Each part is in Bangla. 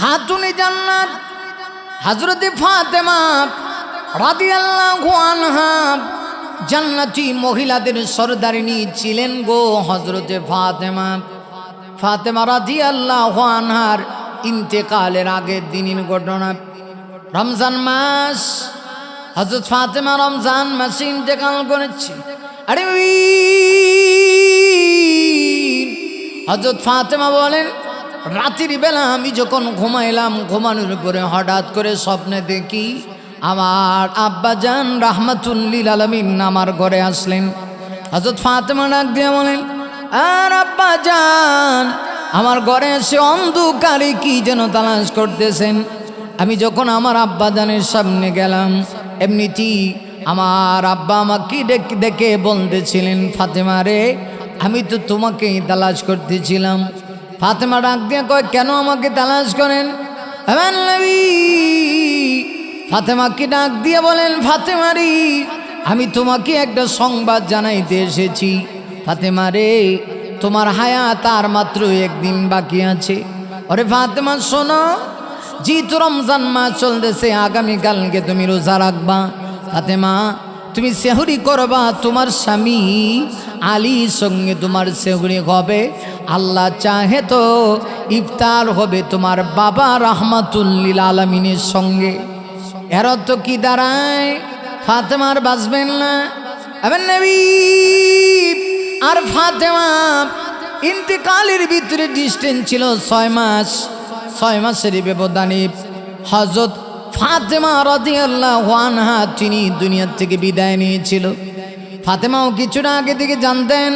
খাতুনে জান্নাত হযরতে ফাতেমা রাদিয়াল্লাহু আনহা জান্নাতি মহিলাদের সরদারিনী ছিলেন গো হযরতে ফাতেমা। ফাতেমা রাদিয়াল্লাহু আনহার ইন্তেকালের আগের দিনের ঘটনা। রমজান মাস, হযরত ফাতেমা রমজান মাসে ইন্তেকাল করেছে। আরে হযরত ফাতেমা বলেন, রাতের বেলা আমি যখন ঘুমাইলাম, ঘুমানোর পরে হঠাৎ করে স্বপ্নে দেখি আমার আব্বাজান রাহমাতুল লিল আলামিন আমার ঘরে আসলেন। হযরত ফাতেমা ডাক দিয়ে বলেন, আর আব্বাজান আমার ঘরে এসে অন্ধকারে কি যেন তালাশ করতেছেন। আমি যখন আমার আব্বাজানের সামনে গেলাম, এমনিতেই আমার আব্বা আমাকে দেখে বলতেছিলেন, ফাতেমা রে, আমি তো তোমাকেই তালাশ করতেছিলাম। ফাতেমা ডাক দিয়ে কয়, কেন আমাকে তালাশ করেন? আমার নবী ফাতেমাকে ডাক দিয়ে বলেন, ফাতেমা রে, আমি তোমাকে একটা সংবাদ জানাইতে এসেছি। ফাতেমা রে, তোমার হায়াত আর মাত্র একদিন বাকি আছে। আরে ফাতেমা শোনো, যেহেতু রমজান মাস চলতেছে, আগামীকালকে তুমি রোজা রাখবা। ফাতেমা, তুমি সেহরি করবা, তোমার স্বামী আলীর সঙ্গে তোমার সেহরি হবে। আল্লাহ চাহে তো ইফতার হবে তোমার বাবা রাহমাতুল লিল আলামিনের সঙ্গে। এর অর্থ কি দাঁড়ায়? ফাতেমার বাঁচবেন না। আবার নবী আর ফাতেমা ইন্তেকালের ভিতরে ডিস্টেন্স ছিল 6 মাস। 6 মাসের ব্যবধানে হযরত ফাতেমা রাদিয়াল্লাহু আনহা তিনি দুনিয়া থেকে বিদায় নিয়েছিল। ফাতেমাও কিছুটা আগে থেকে জানতেন।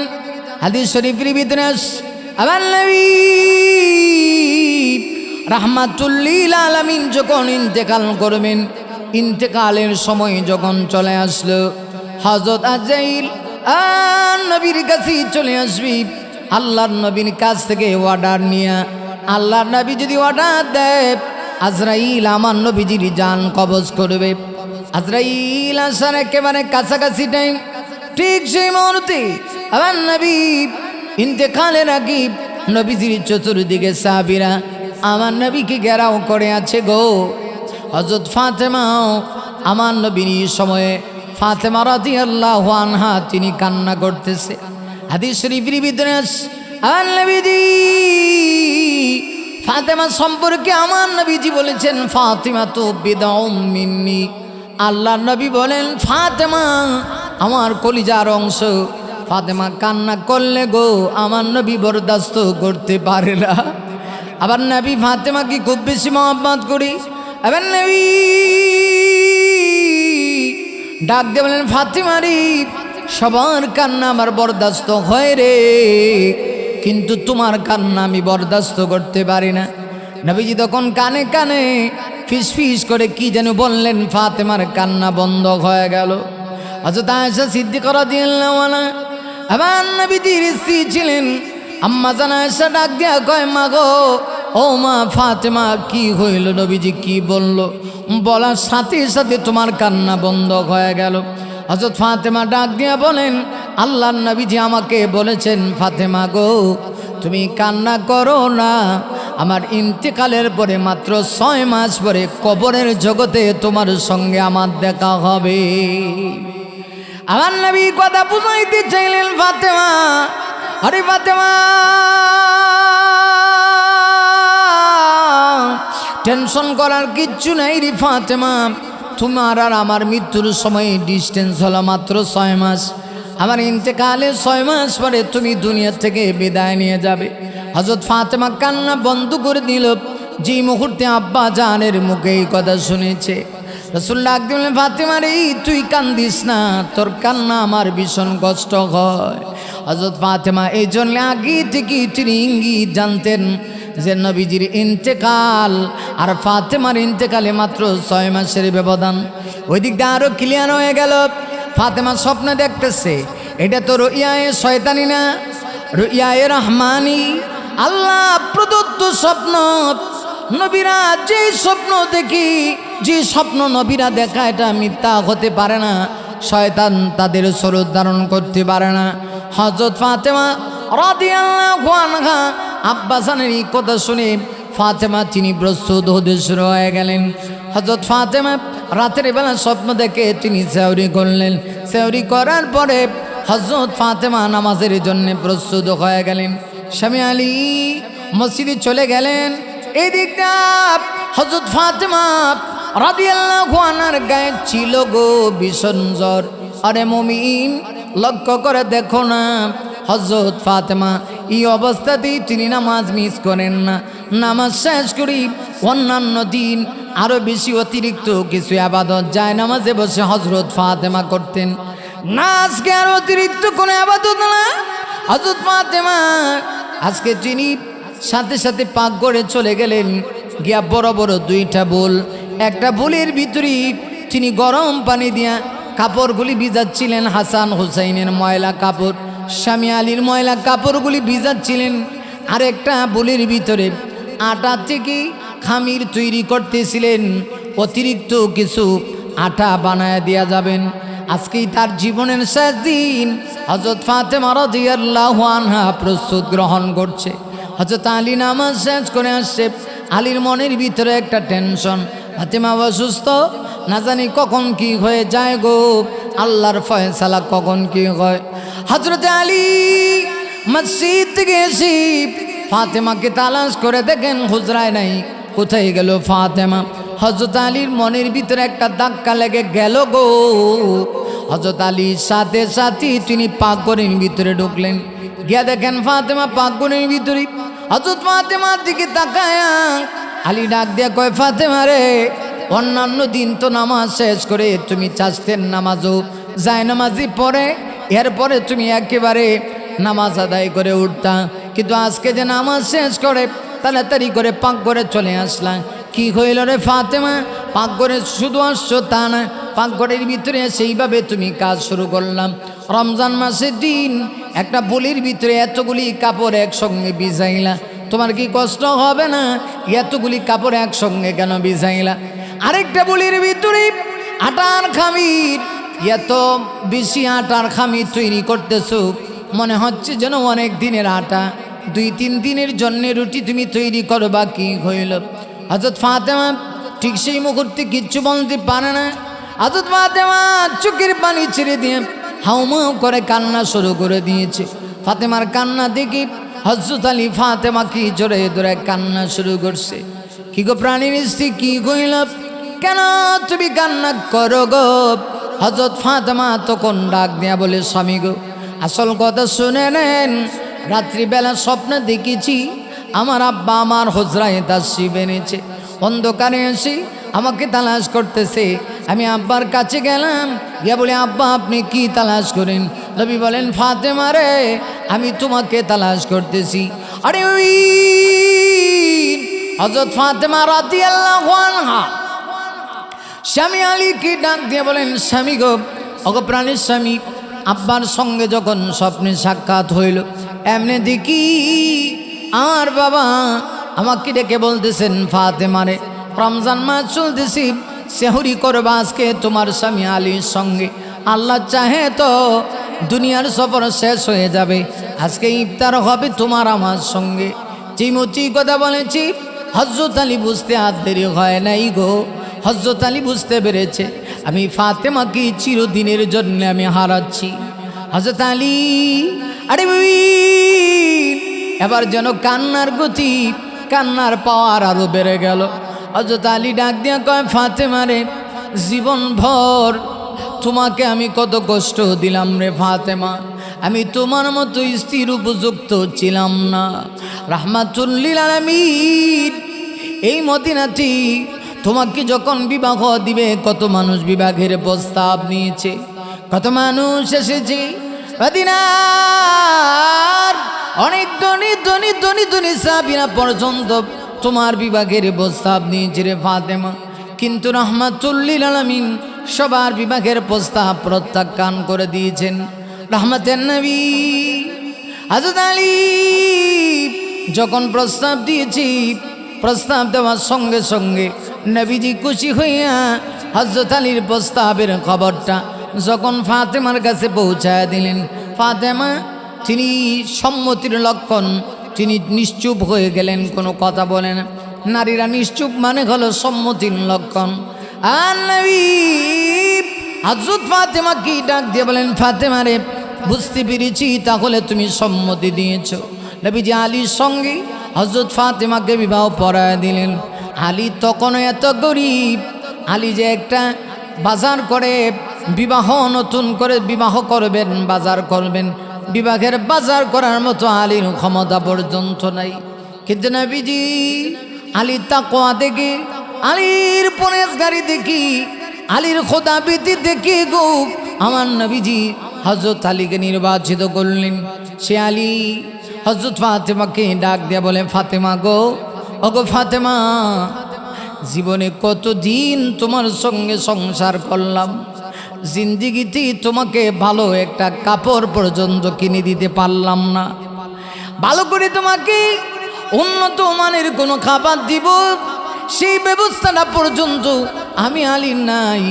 হাদিস শরীফের ভিতরে আবার নবী রাহমাতুল লিল আলামিন যখন ইন্তেকাল করবেন, ইন্তেকালের সময় যখন চলে আসলো, হযরত আজরাইল নবীর কাছে চলে আসবি। আল্লাহর নবীর কাছ থেকে অর্ডার নিয়ে, আল্লাহর নবী যদি অর্ডার দেয়, আজরাইল আমার নবীজির জান কবজ করবে। আজরাইল আসার একেবারে কাছাকাছি টাইম, ঠিক সেই মুহূর্তে আমার নবী ইন্তেকালের আগে নবীজির চতুর্দিকে সাহাবীরা আমার নবীকে ঘেরাও করে আছে গো। হযরত ফাতেমাও আমার নবীর সময়ে ফাতেমা রাদিয়াল্লাহু আনহা তিনি কান্না করতেছে। হাদিস শরীফের ভিতরে আমার নবীজি ফাতেমা সম্পর্কে আমার নবীজি বলেছেন, ফাতিমা তো বিদাউম মিন্নি। আল্লাহর নবী বলেন, ফাতেমা আমার কলিজার অংশ। ফাতেমা কান্না করলে গো আমার নবী বরদাস্ত করতে পারে না। আবার নবী ফাতেমাকে খুব বেশি মহব্বত করি। আবার নবী ডাক দিয়ে বলেন, ফাতেমা রে, সবার কান্না আমার বরদাস্ত হয় রে, কিন্তু তোমার কান্না আমি বরদাস্ত করতে পারি না। নবীজি তখন কানে কানে ফিস ফিস করে কি যেন বললেন, ফাতেমার কান্না বন্ধ হয়ে গেল। হযরত আয়েশা সিদ্দিকা রাদিয়াল্লাহু আনহা আমার নবীজির স্ত্রী ছিলেন। আম্মা জান আয়েশা ডাক দিয়া কয়, মা গো, ও মা ফাতেমা, কি হইল? নবীজি কি বলল? বলার সাথে সাথে তোমার কান্না বন্ধ হয়ে গেল। হযরত ফাতেমা ডাক দিয়া বলেন, আল্লাহর নবীজি আমাকে বলেছেন, ফাতেমা গো, তুমি কান্না করো না। আমার ইন্তেকালের পরে মাত্র 6 মাস পরে কবরের জগতে তোমার সঙ্গে আমার দেখা হবে। আমার নবী কথা বুঝাইতে চাইলেন ফাতেমা। আরে ফাতেমা, টেনশন করার কিচ্ছু নাই রে ফাতেমা। তোমার আর আমার মৃত্যুর সময় ডিস্টেন্স হলো মাত্র 6 মাস। আমার ইন্তেকালের 6 মাস পরে তুমি দুনিয়া থেকে বিদায় নিয়ে যাবে। হযরত ফাতেমা কান্না বন্ধ করে দিল। যে মুহূর্তে আব্বা জানের মুখে এই কথা শুনেছে, রাসূলুল্লাহ বললেন, ফাতেমা রে, তুই কান্দিস না, তোর কান্না আমার ভীষণ কষ্ট হয়। হযরত ফাতেমা এই জন্য আগে থেকে তিনি ইঙ্গিত জানতেন যে নবীজির ইন্তেকাল আর ফাতেমার ইন্তেকালে মাত্র 6 মাসের ব্যবধান। ওই দিক দিয়ে আরও ক্লিয়ার হয়ে গেল। ফাতেমা স্বপ্ন দেখতেছে, এটা তো রুইয়ায়ে শয়তানি না, রুইয়ায়ে রহমানি, আল্লাহ প্রদত্ত স্বপ্ন। নবীরা যে স্বপ্ন দেখি, যে স্বপ্ন নবীরা দেখা, এটা মিথ্যা হতে পারে না। শয়তান তাদের স্বরূপ ধারণ করতে পারে না। হযরত ফাতেমা রাদিয়াল্লাহু আনহা আব্বাসানের এই কথা শুনে ফাতেমা তিনি প্রস্তুত হতে শুরু হয়ে গেলেন। হযরত ফাতেমা রাতের বেলা স্বপ্ন দেখে তিনি সেহরি করলেন। সেহরি করার পরে হযরত ফাতেমা নামাজের জন্য প্রস্তুত হয়ে গেলেন। স্বামী আলী মসজিদে চলে গেলেন। এই দিকটা হযরত ফাতেমা রাদিয়াল্লাহু আনহার গায়ে ছিল গো ভীষণ জ্বর। আরে মুমিন, লক্ষ্য করে দেখো না, হযরত ফাতেমা এই অবস্থাতেই তিনি নামাজ মিস করেন না। নামাজ শেষ করি অন্যান্য দিন আরও বেশি অতিরিক্ত কিছু আবাদত যায় নামাজে বসে হযরত ফাতেমা করতেন না। আজকে আর অতিরিক্ত কোনো আবাদত না। হযরত ফাতেমা আজকে তিনি সাথে সাথে পাক করে চলে গেলেন, গিয়া বড় বড় দুইটা বোল, একটা বোলের ভিতরে তিনি গরম পানি দিয়া কাপড়গুলি ভিজাচ্ছিলেন। হাসান হুসাইনের ময়লা কাপড়, স্বামী আলীর ময়লা কাপড়গুলি ভিজাচ্ছিলেন। আরেকটা বোলের ভিতরে আটা থেকে খামির তৈরি করতেছিলেন, অতিরিক্ত কিছু আটা বানায় দেয়া যাবেন। আজকেই তার জীবনের শেষ দিন। হযরত ফাতেমা রাদিয়াল্লাহু আনহা প্রস্তুত গ্রহণ করছে। হযরত আলী নামাজ শেষ করে আসছে। আলীর মনের ভিতরে একটা টেনশন, ফাতেমা অসুস্থ, না জানি কখন কি হয়ে যায় গো, আল্লাহর ফয়সালা কখন কি হয়। হযরত আলী মসজিদ থেকে এসে ফাতেমাকে তালাশ করে দেখেন হুজরায় নাই। কোথায় গেল ফাতেমা? হযরত আলীর মনের ভিতরে একটা ধাক্কা লেগে গেল গো। হযরত আলীর সাথে সাথে তিনি পাকঘরের ভিতরে ঢুকলেন। গিয়া দেখেন ফাতেমা পাকঘরের ভিতরে। হযরত ফাতেমার দিকে তাকায় আলী ডাক দিয়া কয়, ফাতেমা রে, অন্যান্য দিন তো নামাজ শেষ করে তুমি চাষতের নামাজও যায় নামাজি পড়ে এরপরে তুমি একেবারে নামাজ আদায় করে উঠতা, কিন্তু আজকে যে নামাজ শেষ করে তাড়াতাড়ি করে পাক করে চলে আসলাম। কি হইল রে ফাতেমা? পাক করে শুধু আসছো তা না, পাকঘরের ভিতরে সেইভাবে তুমি কাজ শুরু করলাম। রমজান মাসের দিন একটা বুলির ভিতরে এতগুলি কাপড় একসঙ্গে ভিজাইলা, তোমার কি কষ্ট হবে না? এতগুলি কাপড় একসঙ্গে কেন ভিজাইলা? আরেকটা বুলির ভিতরে আটার খামির, এত বেশি আটার খামির তৈরি করতেছো, মনে হচ্ছে যেন অনেক দিনের আটা, 2-3 দিনের জন্য রুটি তুমি তৈরি করবা। কি হইল? হযরত ফাতেমা ঠিক সেই মুহূর্তে কিচ্ছু বলতে পারে না। হযরত ফাতেমা চোখের পানি ছেড়ে দিয়ে হাউমাউ করে কান্না শুরু করে দিয়েছে। ফাতেমার কান্না দেখি হযরত আলী ফাতেমা কি জোরে জোরে কান্না শুরু করছে। কি গো প্রাণীর স্ত্রী, কি কইল? কেন তুমি কান্না করো গো? হযরত ফাতেমা তখন ডাক দিয়া বলে, স্বামী গো, আসল কথা শুনে নেন। রাত্রিবেলা স্বপ্নে দেখেছি আমার আব্বা আমার হুজরায় তাশরিফ এনেছে, অন্ধকারে এসে আমাকে তালাশ করতেছে। আমি আব্বার কাছে গেলাম, গিয়া বলি, আব্বা আপনি কি তালাশ করেন? নবী বলেন, ফাতেমা রে, আমি তোমাকে তালাশ করতেছি। আরে ওই হযরত ফাতেমা রাদিয়াল্লাহু আনহা স্বামী আলীকে ডাক দিয়ে বলেন, স্বামী গো, ওগো প্রাণীর স্বামী, আব্বার সঙ্গে যখন স্বপ্নে সাক্ষাৎ হইল, এমনি দেখি আমার বাবা আমাকে ডেকে বলতেছেন, ফাতেমারে, রমজান মাস চলতেছি, সেহরি করবা আজকে তোমার স্বামী আলীর সঙ্গে। আল্লাহ চাহে তো দুনিয়ার সফর শেষ হয়ে যাবে, আজকে ইফতার হবে তোমার আমার সঙ্গে। চিমুচি কথা বলেছি। হযরত আলী বুঝতে আর দেরি হয় নাই গো। হযরত আলী বুঝতে পেরেছে আমি ফাতেমাকে চিরদিনের জন্য আমি হারাচ্ছি। হযরত আলী, আরে এবার যেন কান্নার গতি, কান্নার পাওয়ার আরো বেড়ে গেল। হযরত আলী ডাক দিয়া কয়, ফাতেমা রে, জীবন ভর তোমাকে আমি কত কষ্ট দিলাম রে ফাতেমা, আমি তোমার মতো স্ত্রীর উপযুক্ত ছিলাম না। রাহমাতুল লিল আলামিন এই মদিনাটি তোমাকে যখন বিবাহ দিবে, কত মানুষ বিবাহের প্রস্তাব নিয়েছে, কত মানুষ এসেছে মদিনার অনেক ধনী ধনী ধনী ধনী সাহাবীরা পর্যন্ত তোমার বিবাহের প্রস্তাব নিয়েছে রে ফাতেমা, কিন্তু রাহমাতুল লিল আলামিন সবার বিবাহের প্রস্তাব প্রত্যাখ্যান করে দিয়েছেন। রহমতের নবী হযরত আলী যখন প্রস্তাব দিয়েছি, প্রস্তাব দেওয়ার সঙ্গে সঙ্গে নবীজি খুশি হইয়া হযরত আলীর প্রস্তাবের খবরটা যখন ফাতেমার কাছে পৌঁছায় দিলেন, ফাতেমা তিনি সম্মতির লক্ষণ, তিনি নিশ্চুপ হয়ে গেলেন, কোনো কথা বলেন। নারীরা নিশ্চুপ মানে হলো সম্মতির লক্ষণ। আর নবী হযরত ফাতেমা কি ডাক দিয়ে বলেন, ফাতেমা রে, বুঝতে পেরেছি তাহলে তুমি সম্মতি দিয়েছো। নবীজি আলীর সঙ্গে হযরত ফাতেমাকে বিবাহ পড়ায় দিলেন। আলী তখনও এত গরিব, আলী যে একটা বাজার করে বিবাহ, নতুন করে বিবাহ করবেন, বাজার করবেন, বিবাহের বাজার করার মতো আলীর ক্ষমতা পর্যন্ত নাই। কিন্তু নবীজি আলীর তাকওয়া দেখি, আলীর পরেশগারি দেখি, আলীর খোদাবীতি দেখি গো আমার নবীজি হযরত আলীকে নির্বাচিত করলেন। সে আলী হযরত ফাতেমাকে ডাক দিয়ে বলে, ফাতেমা গো, ওগো ফাতেমা, জীবনে কতদিন তোমার সঙ্গে সংসার করলাম, জিন্দিগিতে তোমাকে ভালো একটা কাপড় পর্যন্ত কিনে দিতে পারলাম না, ভালো করে তোমাকে উন্নত মানের কোনো খাবার দিব সেই ব্যবস্থাটা পর্যন্ত আমি আলী নাই।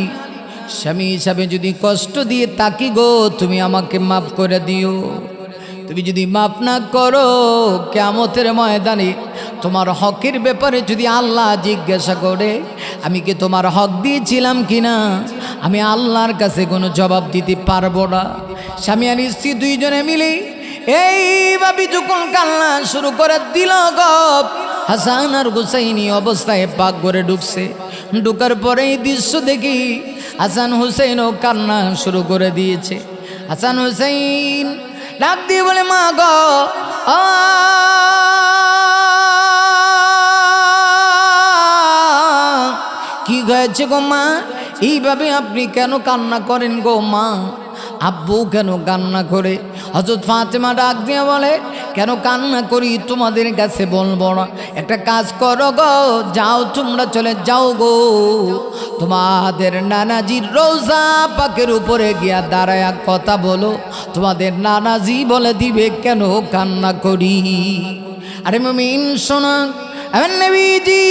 স্বামী হিসাবে যদি কষ্ট দিয়ে তাকি গো, তুমি আমাকে মাফ করে দিও। তুমি যদি মাফ না করো, কিয়ামতের ময়দানে তোমার হকের ব্যাপারে যদি আল্লাহ জিজ্ঞাসা করে আমি কি তোমার হক দিয়েছিলাম কিনা, আমি আল্লাহর কাছে কোনো জবাব দিতে পারবো না। স্বামী আর স্ত্রী দুইজনে মিলে এইভাবে যখন কান্না শুরু করে দিল গো, হাসান আর হুসাইনি অবস্থায় পাক করে ঢুকছে। ঢুকার পরে এই দৃশ্য দেখি হাসান হুসাইনও কান্না শুরু করে দিয়েছে। হাসান হুসাইন ডাক দিয়ে বলে, মা গো, কি হয়েছে গো মা, এইভাবে আপনি কেন কান্না করেন গো মা? আব্বু কেন কান্না করে? হযরত ফাতেমা ডাক দিয়ে বলে, কেন কান্না করি তোমাদের কাছে বলবো না, একটা কাজ করো গো, যাও তোমরা চলে যাও গো, তোমাদের নানাজির রওজা পাকের উপরে গিয়া দাঁড়ায়া কথা বলো, তোমাদের নানাজি বলে দিবে কেন কান্না করি। আরে মুমিন শোনা, আমার নবীজি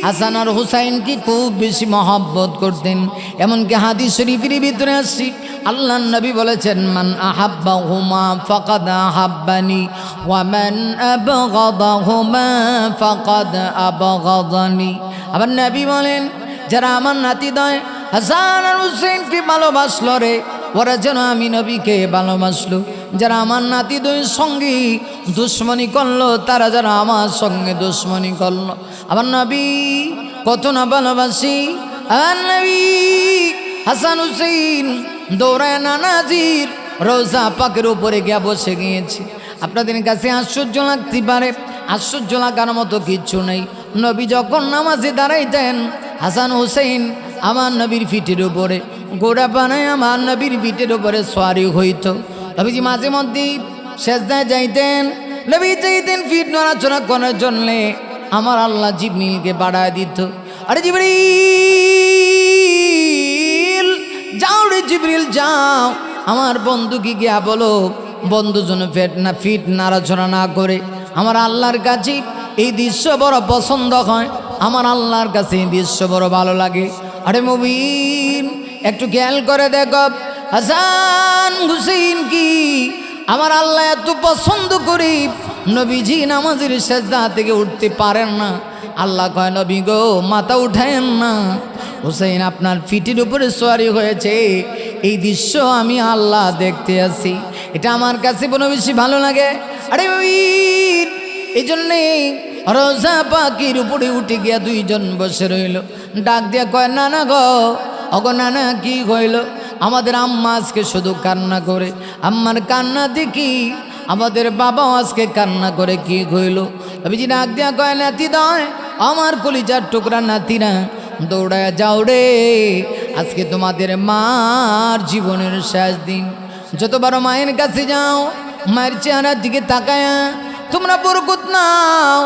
হাসান আর হুসাইন কি খুব বেশি মহব্বত করতেন। এমনকি হাদিস শরীফের ভিতরে আসছি আল্লাহর নবী বলেছেন, মান আহাব্বাহুমা ফাকাদ আহাব্বানি ওয়া মান আবগাদাহুমা ফাকাদ আবগাদানি। আবার নবী বলেন, যারা আমার নাতিদয় হাসান আর হুসাইনকে ভালোবাসলো রে, ওরা যেন আমি নবীকে ভালোবাসলো। যারা আমার নাতিদয়ের সঙ্গে দুশ্মনী করলো, তারা যারা আমার সঙ্গে দুশ্মনী করলো। আমার নবী কত না ভালোবাসি। আমার নবী হাসান হুসাইন দৌড়ায় নানাজির রওজা পাকের উপরে গিয়ে বসে গিয়েছে। আপনাদের কাছে আশ্চর্য লাগতে পারে, আশ্চর্য লাগার মতো কিচ্ছু নেই। নবী যখন নামাজে দাঁড়াইতেন, হাসান হুসাইন আমার নবীর ফিটের উপরে গোড়া বানায় আমার নবীর ফিটের উপরে সোয়ারি হইত। নবীজি মাঝে মধ্যেই সেজদায় যাইতেন, নবী চাইতেন ফিট নড়াচড়া করার জন্যে, আমার আল্লাহ জিবরিলকে বাড়ায় দিত। আরে জিবরিল যাও রে, জিবরিল যাও, আমার বন্ধুকে গিয়া বলো বন্ধু যেন ফিট নাড়াচড়া না করে। আমার আল্লাহর কাছে এই দৃশ্য বড় পছন্দ হয়, আমার আল্লাহর কাছে এই দৃশ্য বড় ভালো লাগে। আরে মুমিন একটু খেয়াল করে দেখো, হাসান হুসাইন কি আমার আল্লাহ এত পছন্দ করি, নবীজি নামাজের সেজদা থেকে উঠতে পারেন না। আল্লাহ কয়, নবী গো মাথা উঠায়েন না, হুসাইন আপনার ফিটের উপরে সোয়ারি হয়েছে, এই দৃশ্য আমি আল্লাহ দেখতে আসি, এটা আমার কাছে বড় বেশি ভালো লাগে। আরে মুমিন এই জন্যে রওজা পাকের উপরে উঠে গিয়া দুইজন বসে রইল। ডাক দিয়া কয়, নানা গো, অগো নানা কি হইল? আমাদের আম্মা আজকে শুধু কান্না করে, আম্মার কান্না দেখি আমাদের বাবাও আজকে কান্না করে, কি হইল? নবীজি ডাক দিয়া কয়, নাতি দয়, আমার কলিজার টুকরা নাতিরা, দৌড়ায় যাও রে, আজকে তোমাদের মার জীবনের শেষ দিন। যতবার মায়ের কাছে যাও, মায়ের চেহারার দিকে তাকায়া তোমরা বরকত নাও,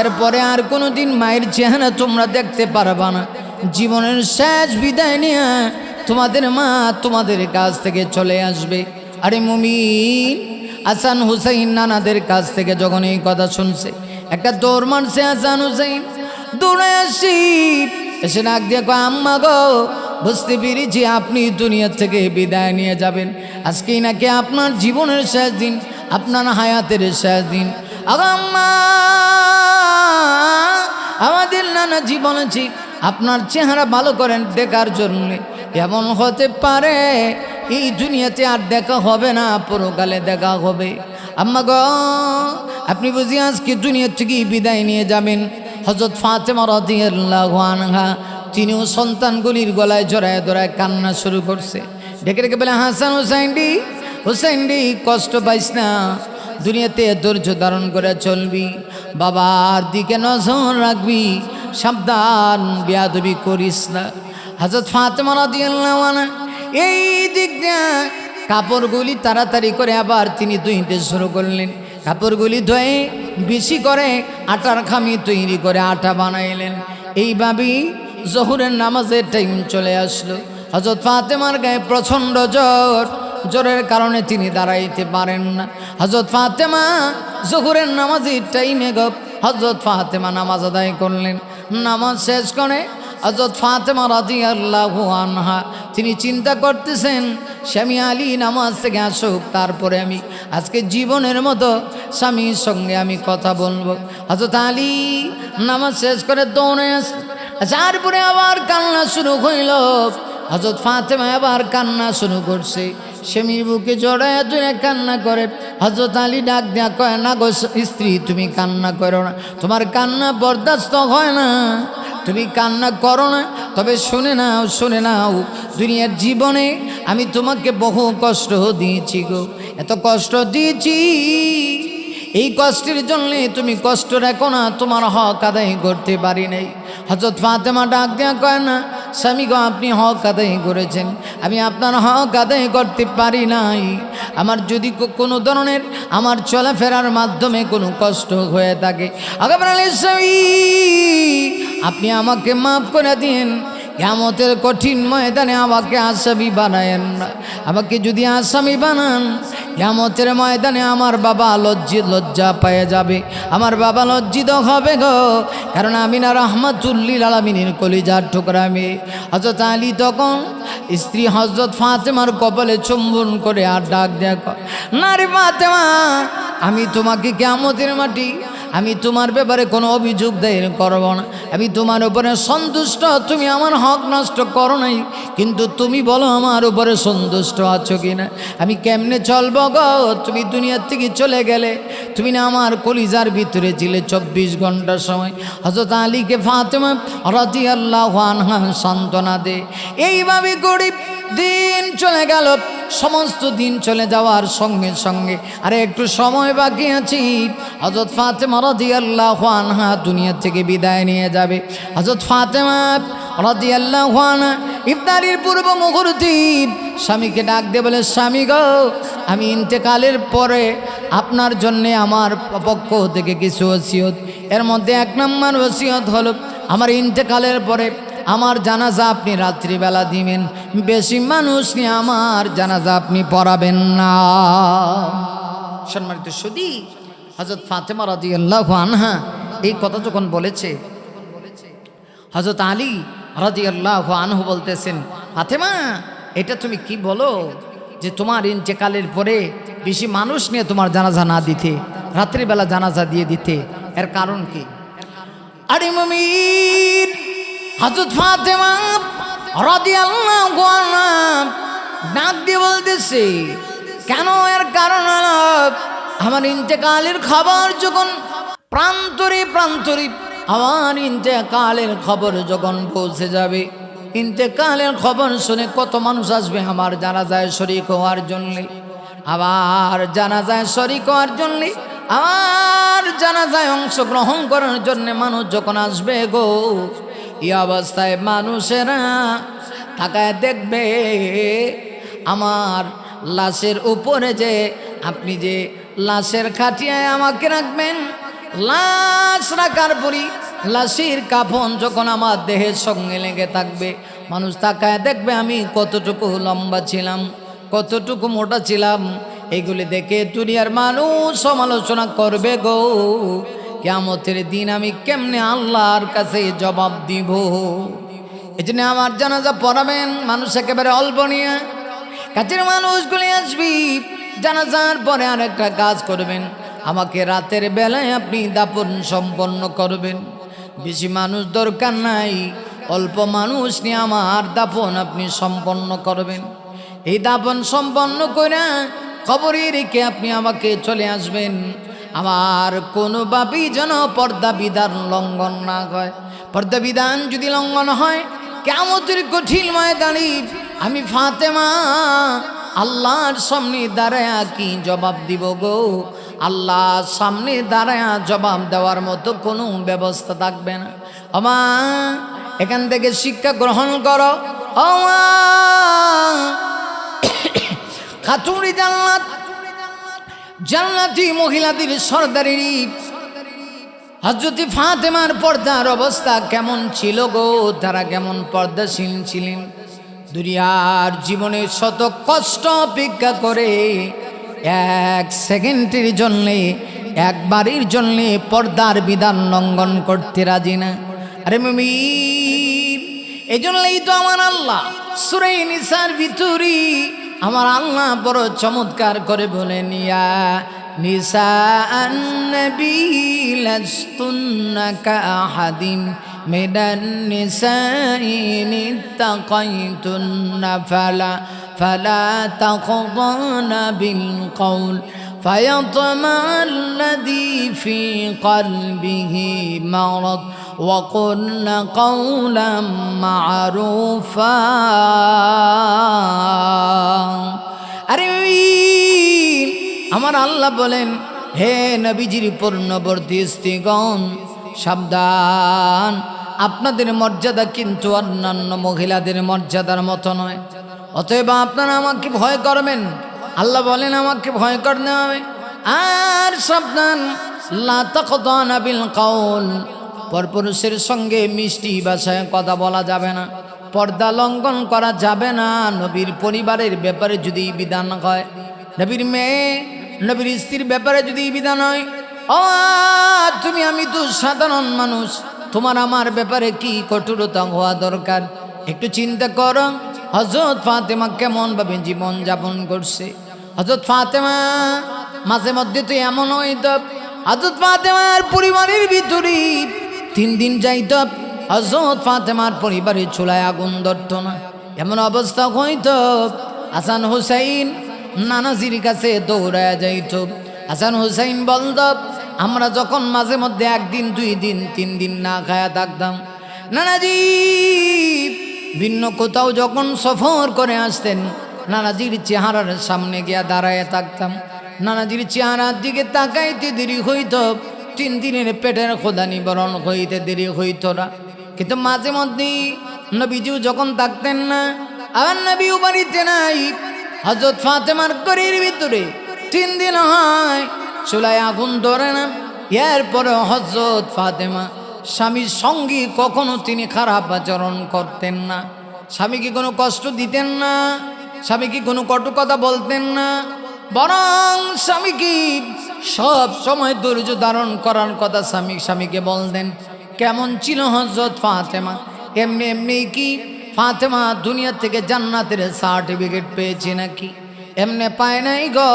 এরপরে আর কোনো দিন মায়ের চেহারা তোমরা দেখতে পারবা না। জীবনের শেষ বিদায় নিয়ে তোমাদের মা তোমাদের কাছ থেকে চলে আসবে। আরে মুমিন হাসান হুসাইন নানাদের কাছ থেকে যখন এই কথা শুনছে, একটা দৌড় মারছে হাসান হুসাইন, দৌড়ে আসি এসে ডাক দিয়ে কয়, আম্মা গো, বুঝতে পেরেছি আপনি দুনিয়া থেকে বিদায় নিয়ে যাবেন, আজকেই নাকি আপনার জীবনের শেষ দিন, আপনার হায়াতের শেষ দিন। আম্মা আমাদের নানাজি বলেছি আপনার চেহারা ভালো করেন দেখার জন্য। এমন হতে পারে এই দুনিয়াতে আর দেখা হবে না, পরকালে দেখা হবে। আম্মা গো, আপনি বুঝি আজকে দুনিয়া থেকে বিদায় নিয়ে যাবেন। হযরত ফাতেমা রাদিয়াল্লাহু আনহা তিনিও সন্তানগুলির গলায় জড়ায় ধরায় কান্না শুরু করছে। ডেকে ডেকে বলে, হাসান হুসাইনডি, হুসাইনডি কষ্ট পাইস না, দুনিয়াতে ধৈর্য ধারণ করে চলবি, বাবার দিকে নজর রাখবি, সাবধান বেয়াদবি করিস না। হযরত ফাতেমা রাদিয়াল্লাহু আনহা এই দিক দিয়ে কাপড়গুলি তাড়াতাড়ি করে আবার তিনি ধুইতে শুরু করলেন। কাপড়গুলি ধুয়ে বেশি করে আটার খামি তৈরি করে আটা বানাইলেন। এইভাবেই জোহরের নামাজের টাইম চলে আসলো। হযরত ফাতেমার গায়ে প্রচণ্ড জ্বর, জ্বরের কারণে তিনি দাঁড়াইতে পারেন না। হযরত ফাতেমা জোহরের নামাজের টাইমে হযরত ফাতেমা নামাজ আদায় করলেন। নামাজ শেষ করে হযরত ফাতেমা রাদিয়াল্লাহু আনহা তিনি চিন্তা করতেছেন, স্বামী আলী নামাজ থেকে আসুক, তারপরে আমি আজকে জীবনের মতো স্বামীর সঙ্গে আমি কথা বলবো। হযরত আলী নামাজ শেষ করে দৌড়ে আসে, তারপরে আবার কান্না শুরু হইল। হযরত ফাতেমা আবার কান্না শুরু করছে, স্বামীর বুকে জড়ায় ধরে কান্না করে। হযরত আলী ডাক দেয়া কয়, না গো স্ত্রী, তুমি কান্না করো না, তোমার কান্না বরদাস্ত হয় না, তুমি কান্না করো না। তবে শুনে নাও, শুনে নাও, দুনিয়ার জীবনে আমি তোমাকে বহু কষ্ট দিয়েছি গো, এত কষ্ট দিয়েছি, এই কষ্টের জন্যে তুমি কষ্ট রাখো না, তোমার হক আদায় করতে পারি নাই। হযরত ফাতেমা ডাক দেয়া কয়, না স্বামী গো, আপনি হক আদায় করেছেন, আমি আপনার হক আদায় করতে পারি নাই। আমার যদি কোনো ধরনের আমার চলাফেরার মাধ্যমে কোনো কষ্ট হয়ে থাকে, আপনি আমাকে মাফ করে দিন। কিয়ামতের কঠিন ময়দানে আমাকে আসামি বানায়েন না। আমাকে যদি আসামি বানান, কিয়ামতের ময়দানে আমার বাবা লজ্জা পেয়ে যাবে, আমার বাবা লজ্জিত হবে গো, কারণ আমি না রাহমাতুল্লিল আলামিনের কলিজার টুকরা মেয়ে। হযরত আলী তখন স্ত্রী হযরত ফাতেমার কপালে চুম্বন করে আর ডাক দেয়া, না রে ফাতেমা, আমি তোমাকে কিয়ামতের মাটি, আমি তোমার ব্যাপারে কোনো অভিযোগ দায়ের করব না, আমি তোমার উপরে সন্তুষ্ট, তুমি আমার হক নষ্ট করো নাই, কিন্তু তুমি বলো আমার উপরে সন্তুষ্ট আছো কিনা, আমি কেমনে চলবো গো, তুমি দুনিয়ার থেকে চলে গেলে, তুমি না আমার কলিজার ভিতরে ছিলে 24 ঘন্টা সময়। হযরত আলীকে ফাতেমা রাদিয়াল্লাহু আনহা সান্ত্বনা দে। এইভাবে গরিব দিন চলে গেল। সমস্ত দিন চলে যাওয়ার সঙ্গে সঙ্গে আরে একটু সময় বাকি আছে, হযরত ফাতেমা রাদিয়াল্লাহু আনহা দুনিয়া থেকে বিদায় নিয়ে যাবে। হযরত ফাতেমা রাদিয়াল্লাহু আনহা ইফতারির পূর্ব মুহূর্তে স্বামীকে ডাক দিয়ে বলে, স্বামী গো, আমি ইন্তেকালের পরে আপনার জন্যে আমার পক্ষ থেকে কিছু ওসিয়ত, এর মধ্যে 1 নম্বর ওসিয়ত হলো, আমার ইন্তেকালের পরে আমার জানাজা আপনি রাত্রিবেলা দিবেন, বেশি মানুষ নিয়ে আমার জানাজা আপনি পড়াবেন না। সম্মানিত সুধী, হযরত ফাতেমা রাদিয়াল্লাহু আনহা এই কথা যখন বলেছে, হযরত আলী রাদিয়াল্লাহু আনহু বলতেছেন, ফাতেমা এটা তুমি কি বলো যে তোমার ইন্তেকালের পরে বেশি মানুষ নিয়ে তোমার জানাজা না দিতে, রাত্রিবেলা জানাজা দিয়ে দিতে, এর কারণ কি? আরে মুমিন, হযরত ফাতেমা রাদিয়াল্লাহু আনহা ডাক দিয়ে বলতেছে, কেন? এর কারণ হলো আমার ইন্তেকালের খবর যখন প্রান্তরে প্রান্তরে আমার ইন্তেকালের খবর যখন পৌঁছে যাবে, ইন্তেকালের খবর শুনে কত মানুষ আসবে আমার জানাজায় শরীক হওয়ার জন্যে, আবার জানাজায় শরীক হওয়ার জন্যে, আমার জানাজায় অংশগ্রহণ করার জন্যে মানুষ যখন আসবে গো, এই অবস্থায় মানুষেরা তাকায় দেখবে আমার লাশের উপরে যে আপনি যে লাশের খাটিয়ায় আমাকে রাখবেন, লাশ রাখার পরই লাশের কাফন যখন আমার দেহের সঙ্গে লেগে থাকবে, মানুষ তাকায় দেখবে আমি কতটুকু লম্বা ছিলাম, কতটুকু মোটা ছিলাম, এগুলি দেখে দুনিয়ার মানুষ সমালোচনা করবে গো। কিয়ামতের দিন আমি কেমনে আল্লাহর কাছে জবাব দিব? এজন্য আমার জানাজা পড়াবেন মানুষ একেবারে অল্প নিয়ে, কাছের মানুষগুলি আসবি, জানাজার পরে আরেকটা কাজ করবেন, আমাকে রাতের বেলায় আপনি দাফন সম্পন্ন করবেন। বেশি মানুষ দরকার নাই, অল্প মানুষ নিয়ে আমার দাফন আপনি সম্পন্ন করবেন। এই দাফন সম্পন্ন করে কবরে রেখে আপনি আমাকে চলে আসবেন। আমার কোনোভাবেই যেন পর্দা বিধান লঙ্ঘন না হয়। পর্দা বিধান যদি লঙ্ঘন হয়, কিয়ামতের কঠিন ময়দানে আমি ফাতেমা আল্লাহর সামনে দাঁড়ায়া কি জবাব দিব গো? আল্লাহর সামনে দাঁড়ায়া জবাব দেওয়ার মতো কোনো ব্যবস্থা থাকবে না। আমা এখান থেকে শিক্ষা গ্রহণ করো। আমা খাতুনি জান্নাত, জান্নাতি মহিলাদের সর্দারেরই হযরত ফাতেমার পর্দার অবস্থা কেমন ছিল গো? তারা কেমন পর্দাশীল ছিলেন। দুনিয়ার জীবনে শত কষ্ট অপেক্ষা করে এক সেকেন্ডের জন্যে, একবারের জন্যে পর্দার বিধান লঙ্ঘন করতে রাজি না। আরে মুমিন, এই জন্যই তো আমার আল্লাহ সূরা নিসার ভিতরে আমার আল্লাহ বড় চমৎকার করে বলেন, ইয়া নিসা আন-নবী লাস্তুন্না কাআহাদিন মিনান নিসাই ইত্তাকাইতুন্না ফালা তাখদানা বিল কওল فيطمع الذي في قلبه مرض وقلن قولا معروفا। আরে আমার আল্লাহ বলেন, হে নবীজির পূর্ণবর্তী স্ত্রীগণ, সাবধান, আপনাদের মর্যাদা কিন্তু অন্যান্য মহিলাদের মর্যাদার মতো নয়। অতএব আপনারা আমাকে ভয় করবেন। আল্লাহ বলেন আমাকে ভয় করতে হবে। আর সাবধান, লা তাখদানা বিল কওল, পরপুরুষের সঙ্গে মিষ্টি ভাষায় কথা বলা যাবে না, পর্দা লঙ্ঘন করা যাবে না। নবীর পরিবারের ব্যাপারে যদি বিধান হয়, নবীর মেয়ে নবীর স্ত্রীর ব্যাপারে যদি বিধান হয়, ও তুমি আমি তো সাধারণ মানুষ, তোমার আমার ব্যাপারে কি কঠোরতা হওয়া দরকার? একটু চিন্তা করো, হযরত ফাতেমা কেমন ভাবে জীবন যাপন করছে। হযরত ফাতেমা মাঝে মধ্যে তো এমন হইত, হযরত ফাতেমার পরিবারের ভিতরে 3 দিন যাইত, হযরত ফাতেমার পরিবারের চুলায় আগুন ধরত না। এমন অবস্থা হইত, হাসান হুসাইন নানাজির কাছে দৌড়ায় যাইত। হাসান হুসাইন বলত, আমরা যখন মাঝে মধ্যে 1 দিন 2 দিন 3 দিন না খায়া থাকতাম, নানাজি ভিন্ন কোথাও যখন সফর করে আসতেন, নানাজির চেহারার সামনে গিয়া দাঁড়ায় থাকতাম। নানাজির চেহারার দিকে তাকাইতে দেরি হইত, 3 দিনের পেটের ক্ষুধা নিবারণ হইতে দেরি হইত না। কিন্তু মাঝে মধ্যেই নবীজিও যখন থাকতেন না, আর নবীও বাড়িতে নাই, হযরত ফাতেমার ঘরের ভিতরে 3 দিন হয় চুলায় আগুন ধরে না। এরপরে হযরত ফাতেমা স্বামীর সঙ্গে কখনো তিনি খারাপ আচরণ করতেন না, স্বামীকে কোনো কষ্ট দিতেন না, স্বামীকে কোনো কটু কথা বলতেন না, বরং স্বামীকে সব সময় ধৈর্য ধারণ করার কথা স্বামীকে বলতেন। কেমন ছিল হযরত ফাতেমা? এমনি এমনি কি ফাতেমা দুনিয়া থেকে জান্নাতের সার্টিফিকেট পেয়েছে নাকি? এমনি পায় নাই গো।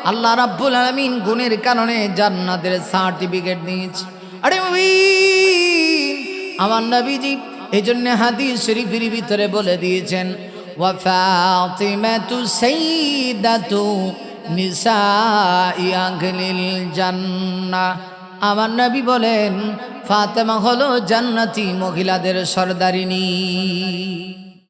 আল্লাহ রাব্বুল আলামিন গুণের কারণে জান্নাতের সার্টিফিকেট দিয়েছে। আরে আমার নবীজি এই জন্য হাদিস শরীফের ভিতরে বলে দিয়েছেন, ওয়া ফাতিমাতু সাইয়্যিদাতু নিসাই আহলিল জান্নাহ। আমার নবী বলেন ফাতেমা হলো জান্নাতি মহিলাদের সর্দারিনী।